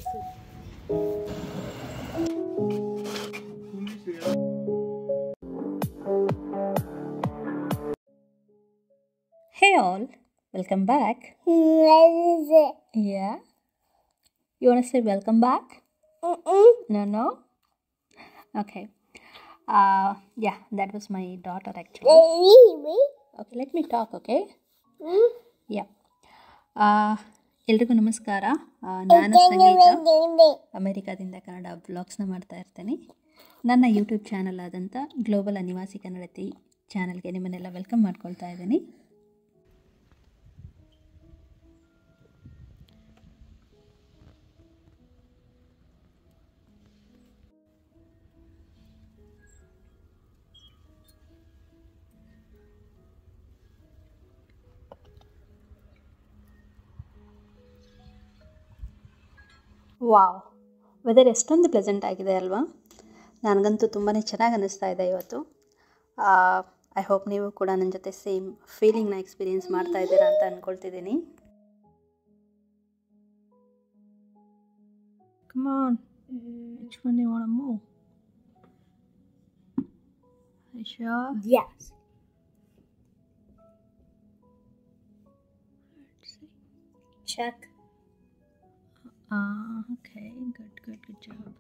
Hey all, welcome back. Yeah, you want to say welcome back? No? Okay. Yeah, that was my daughter actually. Okay, let me talk, okay? Yeah. ಎಲ್ರಿಗೂ ನಮಸ್ಕಾರ. ನಾನು ಸಂಗೀತ, ಅಮೆರಿಕಾದಿಂದ ಕನ್ನಡ ಬ್ಲಾಗ್ಸ್ನ ಮಾಡ್ತಾ ಇರ್ತೇನೆ. ನನ್ನ YouTube channel ಆದಂಥ global ಅನಿವಾಸಿ ಕನ್ನಡತಿ ಚಾನಲ್ಗೆ ನಿಮ್ಮನ್ನೆಲ್ಲ ವೆಲ್ಕಮ್ ಮಾಡ್ಕೊಳ್ತಾ ಇದ್ದೀನಿ. ವಾವ್, ವೆದರ್ ಎಷ್ಟೊಂದು ಪ್ಲೆಸೆಂಟ್ ಆಗಿದೆ ಅಲ್ವಾ? ನನಗಂತೂ ತುಂಬಾ ಚೆನ್ನಾಗಿ ಅನ್ನಿಸ್ತಾ ಇದೆ ಇವತ್ತು. ಐ ಹೋಪ್ ನೀವು ಕೂಡ ನನ್ನ ಜೊತೆ ಸೇಮ್ ಫೀಲಿಂಗ್ನ ಎಕ್ಸ್ಪೀರಿಯೆನ್ಸ್ ಮಾಡ್ತಾ ಇದ್ದೀರಾ ಅಂತ ಅಂದ್ಕೊಳ್ತಿದ್ದೀನಿ. Come on, which one do you want to move? Are you sure? Yes. Let's see. Check. Okay, good job.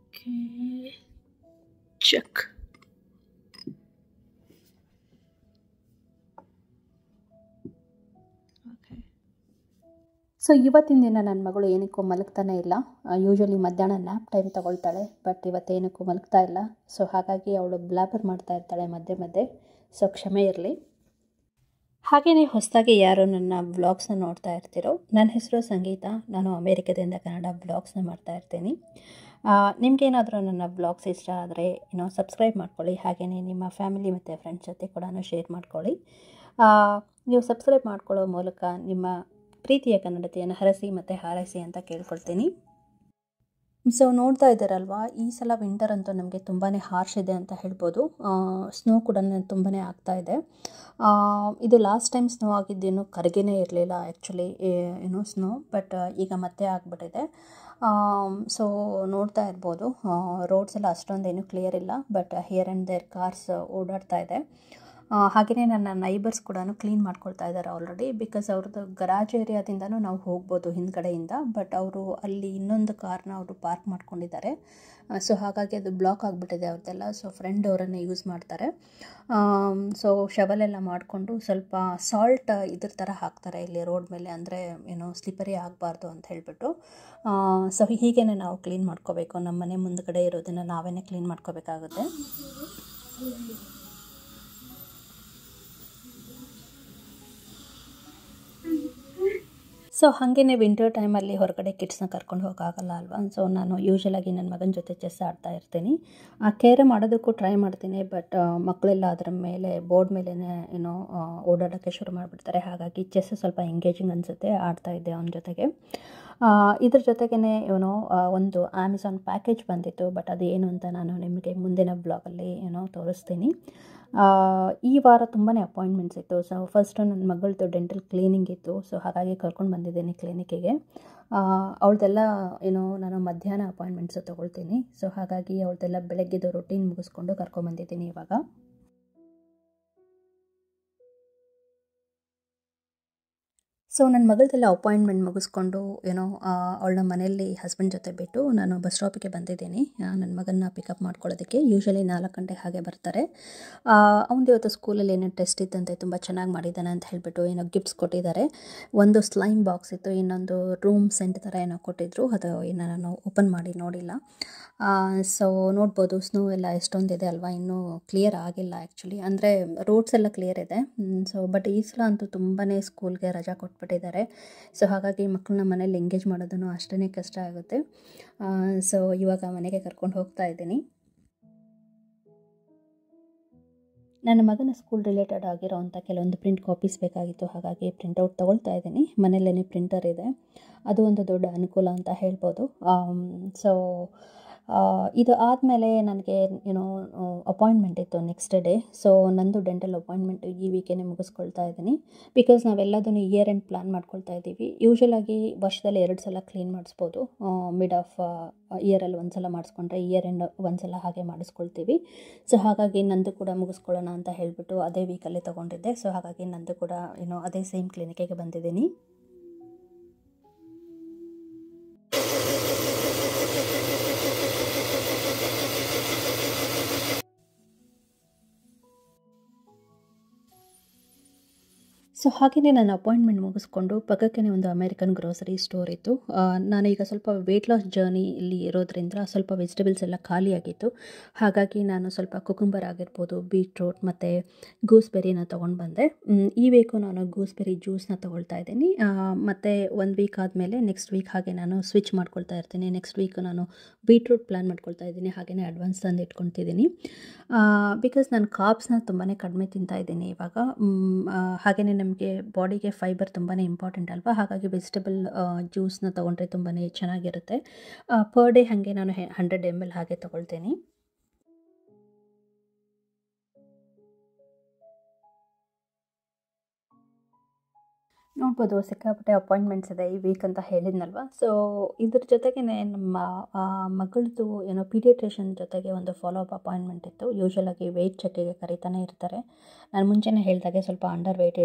Okay, check. Okay. So ಇವತ್ತಿನ ದಿನ ನನ್ನ ಮಗಳು ಏನಕ್ಕೂ ಮಲಗ್ತಾನೆ ಇಲ್ಲ. ಯೂಶ್ವಲಿ ಮಧ್ಯಾಹ್ನ ನ್ಯಾಪ್ ಟೈಮ್ ತೊಗೊಳ್ತಾಳೆ, ಬಟ್ ಇವತ್ತೇನಕ್ಕೂ ಮಲಗ್ತಾ ಇಲ್ಲ. ಸೊ ಹಾಗಾಗಿ ಅವಳು ಬ್ಲಾಬರ್ ಮಾಡ್ತಾ ಇರ್ತಾಳೆ ಮಧ್ಯೆ ಮಧ್ಯೆ. ಸೊ ಕ್ಷಮೆ ಇರಲಿ. ಹಾಗೆಯೇ ಹೊಸದಾಗಿ ಯಾರು ನನ್ನ ವ್ಲಾಗ್ಸ್ನ ನೋಡ್ತಾ ಇರ್ತೀರೋ, ನನ್ನ ಹೆಸರು ಸಂಗೀತ. ನಾನು ಅಮೇರಿಕಾದಿಂದ ಕನ್ನಡ ವ್ಲಾಗ್ಸ್ನ ಮಾಡ್ತಾ ಇರ್ತೀನಿ. ನಿಮಗೇನಾದರೂ ನನ್ನ ವ್ಲಾಗ್ಸ್ ಇಷ್ಟ ಆದರೆ ಸಬ್ಸ್ಕ್ರೈಬ್ ಮಾಡ್ಕೊಳ್ಳಿ. ಹಾಗೆಯೇ ನಿಮ್ಮ ಫ್ಯಾಮಿಲಿ ಮತ್ತು ಫ್ರೆಂಡ್ಸ್ ಜೊತೆ ಕೂಡ ಶೇರ್ ಮಾಡ್ಕೊಳ್ಳಿ. ನೀವು ಸಬ್ಸ್ಕ್ರೈಬ್ ಮಾಡ್ಕೊಳ್ಳೋ ಮೂಲಕ ನಿಮ್ಮ ಪ್ರೀತಿಯ ಕನ್ನಡತೆಯನ್ನು ಹರಸಿ ಮತ್ತು ಹಾರೈಸಿ ಅಂತ ಕೇಳ್ಕೊಳ್ತೀನಿ. ಸೊ ನೋಡ್ತಾ ಇದ್ದಾರಲ್ವಾ, ಈ ಸಲ ವಿಂಟರ್ ಅಂತೂ ನಮಗೆ ತುಂಬಾ ಹಾರ್ಶ್ ಇದೆ ಅಂತ ಹೇಳ್ಬೋದು. ಸ್ನೋ ಕೂಡ ತುಂಬಾ ಆಗ್ತಾ ಇದೆ. ಇದು ಲಾಸ್ಟ್ ಟೈಮ್ ಸ್ನೋ ಆಗಿದ್ದೇನು ಕರಗೇನೇ ಇರಲಿಲ್ಲ ಆ್ಯಕ್ಚುಲಿ ಸ್ನೋ, ಬಟ್ ಈಗ ಮತ್ತೆ ಆಗಿಬಿಟ್ಟಿದೆ. ಸೊ ನೋಡ್ತಾ ಇರ್ಬೋದು, ರೋಡ್ಸ್ ಎಲ್ಲ ಅಷ್ಟೊಂದೇನು ಕ್ಲಿಯರ್ ಇಲ್ಲ, but here and there cars ಓಡಾಡ್ತಾ ಇದೆ. ಹಾಗೆಯೇ ನನ್ನ ನೈಬರ್ಸ್ ಕೂಡ ಕ್ಲೀನ್ ಮಾಡ್ಕೊಳ್ತಾ ಇದ್ದಾರೆ ಆಲ್ರೆಡಿ. ಬಿಕಾಸ್ ಅವ್ರದ್ದು ಗರಾಜ್ ಏರಿಯಾದಿಂದನೂ ನಾವು ಹೋಗ್ಬೋದು ಹಿಂದ್ಗಡೆಯಿಂದ, ಬಟ್ ಅವರು ಅಲ್ಲಿ ಇನ್ನೊಂದು ಕಾರ್ನ ಅವರು ಪಾರ್ಕ್ ಮಾಡ್ಕೊಂಡಿದ್ದಾರೆ. ಸೊ ಹಾಗಾಗಿ ಅದು ಬ್ಲಾಕ್ ಆಗಿಬಿಟ್ಟಿದೆ ಅವ್ರದ್ದೆಲ್ಲ. ಸೊ ಫ್ರೆಂಡ್ ಅವರನ್ನೇ ಯೂಸ್ ಮಾಡ್ತಾರೆ. ಸೊ ಶವಲೆಲ್ಲ ಮಾಡಿಕೊಂಡು ಸ್ವಲ್ಪ ಸಾಲ್ಟ್ ಇದ್ರ ಥರ ಹಾಕ್ತಾರೆ ಇಲ್ಲಿ ರೋಡ್ ಮೇಲೆ, ಅಂದರೆ ಸ್ಲಿಪರಿ ಆಗಬಾರ್ದು ಅಂತ ಹೇಳಿಬಿಟ್ಟು. ಸೊ ಹೀಗೇ ನಾವು ಕ್ಲೀನ್ ಮಾಡ್ಕೋಬೇಕು. ನಮ್ಮ ಮನೆ ಮುಂದ್ಗಡೆ ಇರೋದನ್ನು ನಾವೇ ಕ್ಲೀನ್ ಮಾಡ್ಕೋಬೇಕಾಗುತ್ತೆ. ಸೊ ಹಾಗೆಯೇ ವಿಂಟರ್ ಟೈಮಲ್ಲಿ ಹೊರಗಡೆ ಕಿಡ್ಸ್ನ ಕರ್ಕೊಂಡು ಹೋಗೋಕ್ಕಾಗಲ್ಲ ಅಲ್ವಾ. ಸೊ ನಾನು ಯೂಶ್ವಲಾಗಿ ನನ್ನ ಮಗನ ಜೊತೆ ಚೆಸ್ ಆಡ್ತಾ ಇರ್ತೀನಿ. ಕ್ಯಾರಮ್ ಆಡೋದಕ್ಕೂ ಟ್ರೈ ಮಾಡ್ತೀನಿ, ಬಟ್ ಮಕ್ಕಳೆಲ್ಲ ಅದರ ಮೇಲೆ ಬೋರ್ಡ್ ಮೇಲೇ ಓಡಾಡೋಕ್ಕೆ ಶುರು ಮಾಡಿಬಿಡ್ತಾರೆ. ಹಾಗಾಗಿ ಚೆಸ್ ಸ್ವಲ್ಪ ಎಂಗೇಜಿಂಗ್ ಅನಿಸುತ್ತೆ, ಆಡ್ತಾ ಇದ್ದೆ ಅವನ ಜೊತೆಗೆ. ಇದ್ರ ಜೊತೆಗೇ ಒಂದು ಅಮೆಝಾನ್ ಪ್ಯಾಕೇಜ್ ಬಂದಿತ್ತು, ಬಟ್ ಅದು ಏನು ಅಂತ ನಾನು ನಿಮಗೆ ಮುಂದಿನ ಬ್ಲಾಗಲ್ಲಿ ತೋರಿಸ್ತೀನಿ. ಈ ವಾರ ತುಂಬಾ ಅಪಾಯಿಂಟ್ಮೆಂಟ್ಸ್ ಇತ್ತು. ಸೊ ಫಸ್ಟು ನನ್ನ ಮಗಳದ್ದು ಡೆಂಟಲ್ ಕ್ಲೀನಿಂಗ್ ಇತ್ತು. ಸೊ ಹಾಗಾಗಿ ಕರ್ಕೊಂಡು ಬಂದಿದ್ದೀನಿ ಕ್ಲಿನಿಕ್ಕಿಗೆ. ಅವಳದೆಲ್ಲ ನಾನು ಮಧ್ಯಾಹ್ನ ಅಪಾಯಿಂಟ್ಮೆಂಟ್ಸು ತೊಗೊಳ್ತೀನಿ. ಸೊ ಹಾಗಾಗಿ ಅವಳದೆಲ್ಲ ಬೆಳಗ್ಗೆದು ರೊಟೀನ್ ಮುಗಿಸ್ಕೊಂಡು ಕರ್ಕೊಂಬಂದಿದ್ದೀನಿ ಇವಾಗ. ಸೊ ನನ್ನ ಮಗಳದೆಲ್ಲ ಅಪಾಯಿಂಟ್ಮೆಂಟ್ ಮುಗಿಸ್ಕೊಂಡು ಅವಳನ್ನ ಮನೆಯಲ್ಲಿ ಹಸ್ಬೆಂಡ್ ಜೊತೆ ಬಿಟ್ಟು ನಾನು ಬಸ್ ಸ್ಟಾಪಿಗೆ ಬಂದಿದ್ದೀನಿ ನನ್ನ ಮಗನ್ನ ಪಿಕಪ್ ಮಾಡ್ಕೊಳ್ಳೋದಕ್ಕೆ. ಯೂಶ್ವಲಿ 4 ಗಂಟೆಗೆ ಹಾಗೆ ಬರ್ತಾರೆ. ಅವನದು ಇವತ್ತು ಸ್ಕೂಲಲ್ಲಿ ಏನೋ ಟೆಸ್ಟ್ ಇದ್ದಂತೆ, ತುಂಬ ಚೆನ್ನಾಗಿ ಮಾಡಿದ್ದಾನೆ ಅಂತ ಹೇಳಿಬಿಟ್ಟು ಗಿಫ್ಟ್ಸ್ ಕೊಟ್ಟಿದ್ದಾರೆ. ಒಂದು ಸ್ಲೈಮ್ ಬಾಕ್ಸ್ ಇತ್ತು, ಇನ್ನೊಂದು ರೂಮ್ ಸೆಂಟ್ ಥರ ಕೊಟ್ಟಿದ್ರು. ಅದು ನಾನು ಓಪನ್ ಮಾಡಿ ನೋಡಿಲ್ಲ. ಸೊ ನೋಡ್ಬೋದು, ಸ್ನೋ ಎಲ್ಲ ಎಷ್ಟೊಂದಿದೆ ಅಲ್ವಾ, ಇನ್ನೂ ಕ್ಲಿಯರ್ ಆಗಿಲ್ಲ ಆ್ಯಕ್ಚುಲಿ. ಅಂದರೆ ರೋಡ್ಸ್ ಎಲ್ಲ ಕ್ಲಿಯರ್ ಇದೆ. ಸೊ ಬಟ್ ಈ ಸಲ ಅಂತೂ ತುಂಬಾ ಸ್ಕೂಲ್ಗೆ ರಜಾ ಕೊಟ್ಬಿಟ್ಟಿದ್ದಾರೆ. ಸೊ ಹಾಗಾಗಿ ಮಕ್ಕಳನ್ನ ಮನೇಲಿ ಎಂಗೇಜ್ ಮಾಡೋದನ್ನು ಅಷ್ಟೇ ಕಷ್ಟ ಆಗುತ್ತೆ. ಸೊ ಇವಾಗ ಮನೆಗೆ ಕರ್ಕೊಂಡು ಹೋಗ್ತಾ ಇದ್ದೀನಿ. ನನ್ನ ಮಗನ ಸ್ಕೂಲ್ ರಿಲೇಟೆಡ್ ಆಗಿರೋವಂಥ ಕೆಲವೊಂದು ಪ್ರಿಂಟ್ ಕಾಪೀಸ್ ಬೇಕಾಗಿತ್ತು. ಹಾಗಾಗಿ ಪ್ರಿಂಟೌಟ್ ತೊಗೊಳ್ತಾ ಇದ್ದೀನಿ. ಮನೆಯಲ್ಲೇ ಪ್ರಿಂಟರ್ ಇದೆ, ಅದು ಒಂದು ದೊಡ್ಡ ಅನುಕೂಲ ಅಂತ ಹೇಳ್ಬೋದು. ಸೊ ಇದು ಆದಮೇಲೆ ನನಗೆ ಏನೋ ಅಪಾಯಿಂಟ್ಮೆಂಟ್ ಇತ್ತು ನೆಕ್ಸ್ಟ್ ಡೇ. ಸೊ ನಂದು ಡೆಂಟಲ್ ಅಪಾಯಿಂಟ್ಮೆಂಟ್ ಈ ವೀಕೇನೆ ಮುಗಿಸ್ಕೊಳ್ತಾ ಇದ್ದೀನಿ. ಬಿಕಾಸ್ ನಾವೆಲ್ಲದನ್ನು ಇಯರ್ ಎಂಡ್ ಪ್ಲ್ಯಾನ್ ಮಾಡ್ಕೊಳ್ತಾ ಇದ್ದೀವಿ. ಯೂಶ್ವಲಾಗಿ ವರ್ಷದಲ್ಲಿ 2 ಸಲ ಕ್ಲೀನ್ ಮಾಡಿಸ್ಬೋದು. ಮಿಡ್ ಆಫ್ ಇಯರಲ್ಲಿ ಒಂದು ಸಲ ಮಾಡಿಸ್ಕೊಂಡ್ರೆ ಇಯರ್ ಎಂಡ್ ಒಂದು ಸಲ ಹಾಗೆ ಮಾಡಿಸ್ಕೊಳ್ತೀವಿ. ಸೊ ಹಾಗಾಗಿ ನಂದು ಕೂಡ ಮುಗಿಸ್ಕೊಳ್ಳೋಣ ಅಂತ ಹೇಳಿಬಿಟ್ಟು ಅದೇ ವೀಕಲ್ಲಿ ತೊಗೊಂಡಿದ್ದೆ. ಸೊ ಹಾಗಾಗಿ ನಂದು ಕೂಡ ಅದೇ ಸೇಮ್ ಕ್ಲಿನಿಕ್ಕಿಗೆ ಬಂದಿದ್ದೀನಿ. ಸೊ ಹಾಗೆಯೇ ನನ್ನ ಅಪಾಯಿಂಟ್ಮೆಂಟ್ ಮುಗಿಸ್ಕೊಂಡು ಪಕ್ಕಕ್ಕೆ ಒಂದು ಅಮೇರಿಕನ್ ಗ್ರೋಸರಿ ಸ್ಟೋರ್ ಇತ್ತು. ನಾನೀಗ ಸ್ವಲ್ಪ ವೆಯ್ಟ್ ಲಾಸ್ ಜರ್ನಿಯಲ್ಲಿ ಇರೋದ್ರಿಂದ ಸ್ವಲ್ಪ ವೆಜಿಟೇಬಲ್ಸ್ ಎಲ್ಲ ಖಾಲಿಯಾಗಿತ್ತು. ಹಾಗಾಗಿ ನಾನು ಸ್ವಲ್ಪ ಕುಕುಂಬರ್ ಆಗಿರ್ಬೋದು, ಬೀಟ್ರೂಟ್ ಮತ್ತು ಗೂಸ್ಬೆರಿನ ತೊಗೊಂಡು ಬಂದೆ. ಈ ವೀಕು ನಾನು ಗೂಸ್ಬೆರಿ ಜ್ಯೂಸನ್ನ ತೊಗೊಳ್ತಾ ಇದ್ದೀನಿ. ಮತ್ತು 1 ವೀಕ್ ಆದಮೇಲೆ ನೆಕ್ಸ್ಟ್ ವೀಕ್ ಹಾಗೆ ನಾನು ಸ್ವಿಚ್ ಮಾಡ್ಕೊಳ್ತಾ ಇರ್ತೀನಿ. ನೆಕ್ಸ್ಟ್ ವೀಕ್ ನಾನು ಬೀಟ್ರೂಟ್ ಪ್ಲ್ಯಾನ್ ಮಾಡ್ಕೊಳ್ತಾ ಇದ್ದೀನಿ. ಹಾಗೆಯೇ ಅಡ್ವಾನ್ಸ್ ತಂದು ಇಟ್ಕೊಳ್ತಿದ್ದೀನಿ. ಬಿಕಾಸ್ ನಾನು ಕಾರ್ಬ್ಸ್ನ ತುಂಬಾ ಕಡಿಮೆ ತಿಂತಾಯಿದ್ದೀನಿ ಇವಾಗ. ಹಾಗೆಯೇ ನಮಗೆ ಬಾಡಿಗೆ ಫೈಬರ್ ತುಂಬಾ ಇಂಪಾರ್ಟೆಂಟ್ ಅಲ್ವಾ. ಹಾಗಾಗಿ ವೆಜಿಟೇಬಲ್ ಜ್ಯೂಸನ್ನ ತೊಗೊಂಡ್ರೆ ತುಂಬಾ ಚೆನ್ನಾಗಿರುತ್ತೆ. ಪರ್ ಡೇ ಹಾಗೆ ನಾನು 100 ml ಹಾಗೆ ತೊಗೊಳ್ತೀನಿ. ನೋಡ್ಬೋದು ಸಿಕ್ಕಾಪಟ್ಟೆ ಅಪಾಯಿಂಟ್ಮೆಂಟ್ಸ್ ಇದೆ ಈ ವೀಕ್ ಅಂತ ಹೇಳಿದ್ನಲ್ವ. ಸೊ ಇದ್ರ ಜೊತೆಗೇ ನಮ್ಮ ಮಗಳದ್ದು ಪೀಡಿಯಾಟ್ರಿಷನ್ ಜೊತೆಗೆ ಒಂದು ಫಾಲೋ ಅಪ್ ಅಪಾಯಿಂಟ್ಮೆಂಟ್ ಇತ್ತು. ಯೂಶ್ವಲಾಗಿ ವೆಯ್ಟ್ ಚೆಕ್ಕಿಗೆ ಕರೀತಾನೆ ಇರ್ತಾರೆ. ನಾನು ಮುಂಚೆನೇ ಹೇಳಿದಾಗೆ ಸ್ವಲ್ಪ ಅಂಡರ್ ವೆಯ್ಟ್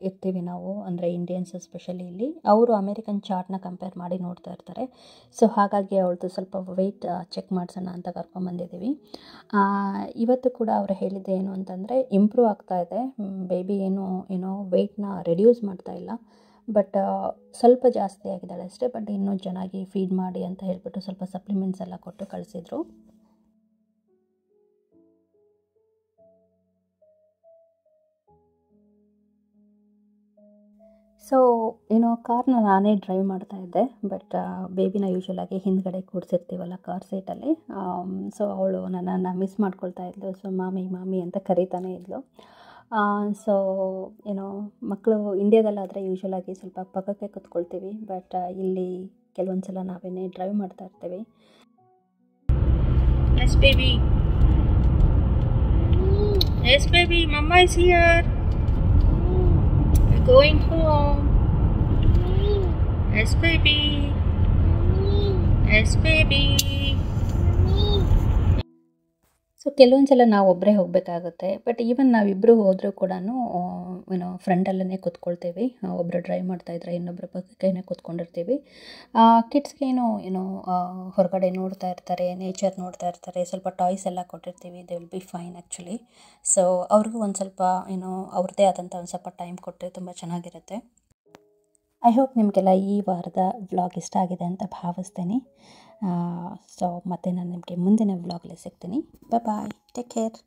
ಇರ್ತೀವಿ ನಾವು, ಅಂದರೆ ಇಂಡಿಯನ್ಸ್ ಎಸ್ಪೆಷಲಿ ಇಲ್ಲಿ. ಅವರು ಅಮೇರಿಕನ್ ಚಾರ್ಟ್ನ ಕಂಪೇರ್ ಮಾಡಿ ನೋಡ್ತಾ ಇರ್ತಾರೆ. ಸೊ ಹಾಗಾಗಿ ಅವಳದು ಸ್ವಲ್ಪ ವೆಯ್ಟ್ ಚೆಕ್ ಮಾಡಿಸೋಣ ಅಂತ ಕರ್ಕೊಂಬಂದಿದ್ದೀವಿ. ಇವತ್ತು ಕೂಡ ಅವರು ಹೇಳಿದ್ದೆ ಏನು ಅಂತಂದರೆ ಇಂಪ್ರೂವ್ ಆಗ್ತಾ ಇದೆ, ಬೇಬಿ ಏನೋ ವೆಯ್ಟ್ನ ರೆಡ್ಯೂಸ್ ಮಾಡ್ತಾ ಇಲ್ಲ, ಬಟ್ ಸ್ವಲ್ಪ ಜಾಸ್ತಿ ಆಗಿದ್ದಾಳೆ ಅಷ್ಟೇ. ಬಟ್ ಇನ್ನೂ ಚೆನ್ನಾಗಿ ಫೀಡ್ ಮಾಡಿ ಅಂತ ಹೇಳ್ಬಿಟ್ಟು ಸ್ವಲ್ಪ ಸಪ್ಲಿಮೆಂಟ್ಸ್ ಎಲ್ಲ ಕೊಟ್ಟು ಕಳಿಸಿದ್ರು. ಸೊ ಕಾರ್ನ ನಾನೇ ಡ್ರೈವ್ ಮಾಡ್ತಾ ಇದ್ದೆ. ಬಟ್ ಬೇಬಿನ ಯೂಶ್ವಲಾಗಿ ಹಿಂದ್ಗಡೆ ಕೂರಿಸಿರ್ತೀವಲ್ಲ ಕಾರ್ ಸೀಟಲ್ಲಿ. ಸೊ ಅವಳು ನನ್ನನ್ನು ಮಿಸ್ ಮಾಡ್ಕೊಳ್ತಾ ಇದ್ಲು. ಸೊ ಮಾಮಿ ಮಾಮಿ ಅಂತ ಕರೀತಾನೆ ಇದ್ಲು. ಸೊ ಮಕ್ಕಳು ಇಂಡಿಯಾದಲ್ಲಾದರೆ ಯೂಶ್ವಲಾಗಿ ಸ್ವಲ್ಪ ಪಕ್ಕಕ್ಕೆ ಕೂತ್ಕೊಳ್ತೀವಿ. ಬಟ್ ಇಲ್ಲಿ ಕೆಲವೊಂದು ಸಲ ನಾವೇನೇ ಡ್ರೈವ್ ಮಾಡ್ತಾ ಇರ್ತೀವಿ. ಎಸ್ ಬೇಬಿ, ಎಸ್ ಬೇಬಿ, ಮಮ್ಮ is here, going home. Yes baby, yes baby. So ಕೆಲವೊಂದು ಸಲ ನಾವು ಒಬ್ಬರೇ ಹೋಗಬೇಕಾಗುತ್ತೆ. ಬಟ್ ಈವನ್ ನಾವಿಬ್ಬರು ಹೋದರೂ ಕೂಡ ಫ್ರಂಟಲ್ಲೇ ಕೂತ್ಕೊಳ್ತೀವಿ. ಒಬ್ಬರು ಡ್ರೈವ್ ಮಾಡ್ತಾಯಿದ್ರೆ ಇನ್ನೊಬ್ಬರು ಪಕ್ಕಕ್ಕೇನೆ ಕೂತ್ಕೊಂಡಿರ್ತೀವಿ. ಕಿಡ್ಸ್ಗೇನು ಹೊರಗಡೆ ನೋಡ್ತಾ ಇರ್ತಾರೆ, ನೇಚರ್ ನೋಡ್ತಾ ಇರ್ತಾರೆ. ಸ್ವಲ್ಪ ಟಾಯ್ಸ್ ಎಲ್ಲ ಕೊಟ್ಟಿರ್ತೀವಿ. They will be fine actually. So ಅವ್ರಿಗೂ ಒಂದು ಸ್ವಲ್ಪ ಅವ್ರದ್ದೇ ಆದಂಥ ಒಂದು ಸ್ವಲ್ಪ ಟೈಮ್ ಕೊಟ್ಟರೆ ತುಂಬ ಚೆನ್ನಾಗಿರುತ್ತೆ. ಐ ಹೋಪ್ ನಿಮಗೆಲ್ಲ ಈ ವಾರದ ವ್ಲಾಗ್ ಇಷ್ಟ ಆಗಿದೆ ಅಂತ ಭಾವಿಸ್ತೀನಿ. ಸೊ ಮತ್ತೆ ನಾನು ನಿಮಗೆ ಮುಂದಿನ ವ್ಲಾಗಲ್ಲಿ ಸಿಗ್ತೀನಿ. ಬಾಯ್, ಟೇಕ್ ಕೇರ್.